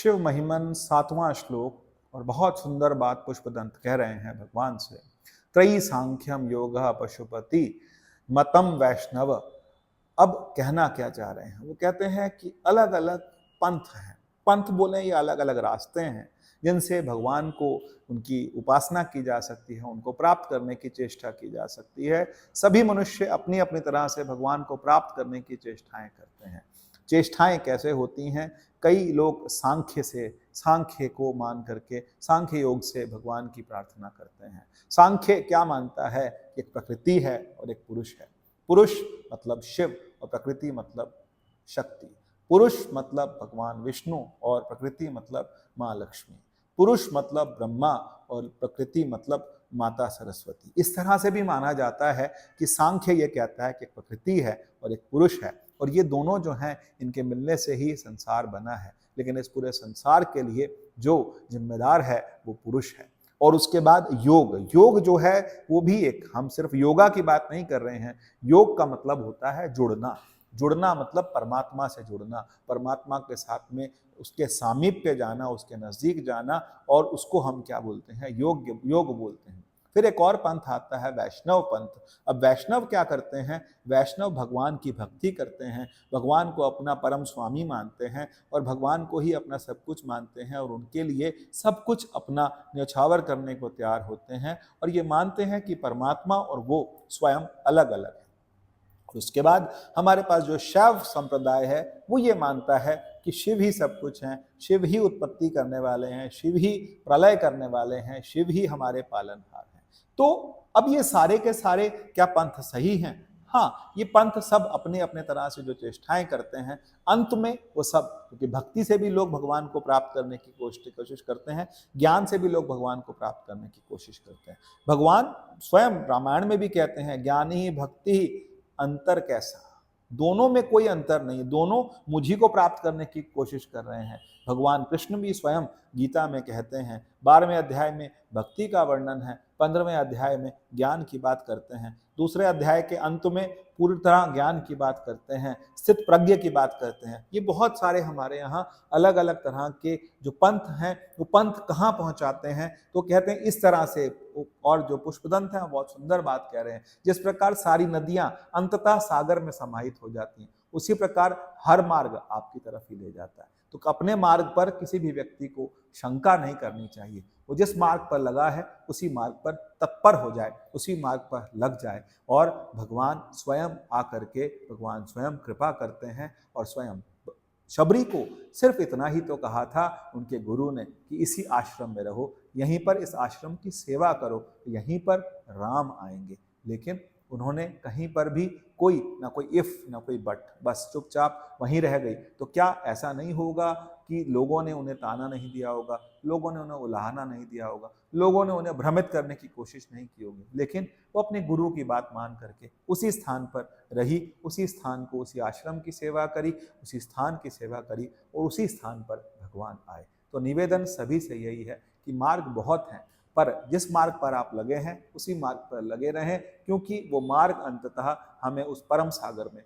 शिव महिमन 7वां श्लोक। और बहुत सुंदर बात पुष्पदंत कह रहे हैं भगवान से। त्रयी सांख्यम योगः पशुपति मतम वैष्णव। अब कहना क्या चाह रहे हैं? वो कहते हैं कि अलग अलग पंथ हैं। पंथ बोले ये अलग अलग रास्ते हैं जिनसे भगवान को उनकी उपासना की जा सकती है, उनको प्राप्त करने की चेष्टा की जा सकती है। सभी मनुष्य अपनी अपनी तरह से भगवान को प्राप्त करने की चेष्टाएं करते हैं। चेष्टाएं कैसे होती हैं? कई लोग सांख्य को मान करके सांख्य योग से भगवान की प्रार्थना करते हैं। सांख्य क्या मानता है? एक प्रकृति है और एक पुरुष है। पुरुष मतलब शिव और प्रकृति मतलब शक्ति। पुरुष मतलब भगवान विष्णु और प्रकृति मतलब माँ लक्ष्मी। पुरुष मतलब ब्रह्मा और प्रकृति मतलब माता सरस्वती। इस तरह से भी माना जाता है कि सांख्य ये कहता है कि एक प्रकृति है और एक पुरुष है, और ये दोनों जो हैं इनके मिलने से ही संसार बना है। लेकिन इस पूरे संसार के लिए जो जिम्मेदार है वो पुरुष है। और उसके बाद योग जो है वो भी एक, हम सिर्फ योगा की बात नहीं कर रहे हैं। योग का मतलब होता है जुड़ना। जुड़ना मतलब परमात्मा से जुड़ना, परमात्मा के साथ में उसके सामीप्य जाना, उसके नजदीक जाना, और उसको हम क्या बोलते हैं? योग बोलते हैं। फिर एक और पंथ आता है वैष्णव पंथ। अब वैष्णव क्या करते हैं? वैष्णव भगवान की भक्ति करते हैं, भगवान को अपना परम स्वामी मानते हैं और भगवान को ही अपना सब कुछ मानते हैं, और उनके लिए सब कुछ अपना न्यौछावर करने को तैयार होते हैं, और ये मानते हैं कि परमात्मा और वो स्वयं अलग अलग है। उसके बाद हमारे पास जो शैव संप्रदाय है वो ये मानता है कि शिव ही सब कुछ हैं, शिव ही उत्पत्ति करने वाले हैं, शिव ही प्रलय करने वाले हैं, शिव ही हमारे पालनहार हैं। तो अब ये सारे के सारे क्या पंथ सही हैं? हाँ, ये पंथ सब अपने अपने तरह से जो चेष्टाएं करते हैं, अंत में वो सब, क्योंकि भक्ति से भी लोग भगवान को प्राप्त करने की कोशिश करते हैं, ज्ञान से भी लोग भगवान को प्राप्त करने की कोशिश करते हैं। भगवान स्वयं रामायण में भी कहते हैं, ज्ञान ही भक्ति ही, अंतर कैसा? दोनों में कोई अंतर नहीं, दोनों मुझी को प्राप्त करने की कोशिश कर रहे हैं। भगवान कृष्ण भी स्वयं गीता में कहते हैं, 12वें अध्याय में भक्ति का वर्णन है, 15वें अध्याय में ज्ञान की बात करते हैं, दूसरे अध्याय के अंत में पूरी तरह ज्ञान की बात करते हैं, स्थित प्रज्ञ की बात करते हैं। ये बहुत सारे हमारे यहाँ अलग अलग तरह के जो पंथ हैं, वो पंथ कहाँ पहुँचाते हैं? तो कहते हैं इस तरह से। और जो पुष्पदंत है बहुत सुंदर बात कह रहे हैं, जिस प्रकार सारी नदियां अंततः सागर में समाहित हो जाती हैं, उसी प्रकार हर मार्ग आपकी तरफ ही ले जाता है। तो अपने मार्ग पर किसी भी व्यक्ति को शंका नहीं करनी चाहिए। वो जिस मार्ग पर लगा है उसी मार्ग पर तत्पर हो जाए, उसी मार्ग पर लग जाए, और भगवान स्वयं आकर के भगवान स्वयं कृपा करते हैं। और स्वयं शबरी को सिर्फ इतना ही तो कहा था उनके गुरु ने कि इसी आश्रम में रहो, यहीं पर इस आश्रम की सेवा करो, यहीं पर राम आएंगे। लेकिन उन्होंने कहीं पर भी कोई ना कोई इफ ना कोई बट, बस चुपचाप वहीं रह गई। तो क्या ऐसा नहीं होगा कि लोगों ने उन्हें ताना नहीं दिया होगा, लोगों ने उन्हें उलाहना नहीं दिया होगा, लोगों ने उन्हें भ्रमित करने की कोशिश नहीं की होगी? लेकिन वो अपने गुरु की बात मान करके उसी स्थान पर रही, उसी स्थान को, उसी आश्रम की सेवा करी, उसी स्थान की सेवा करी, और उसी स्थान पर भगवान आए। तो निवेदन सभी से यही है कि मार्ग बहुत हैं, पर जिस मार्ग पर आप लगे हैं उसी मार्ग पर लगे रहें, क्योंकि वो मार्ग अंततः हमें उस परम सागर में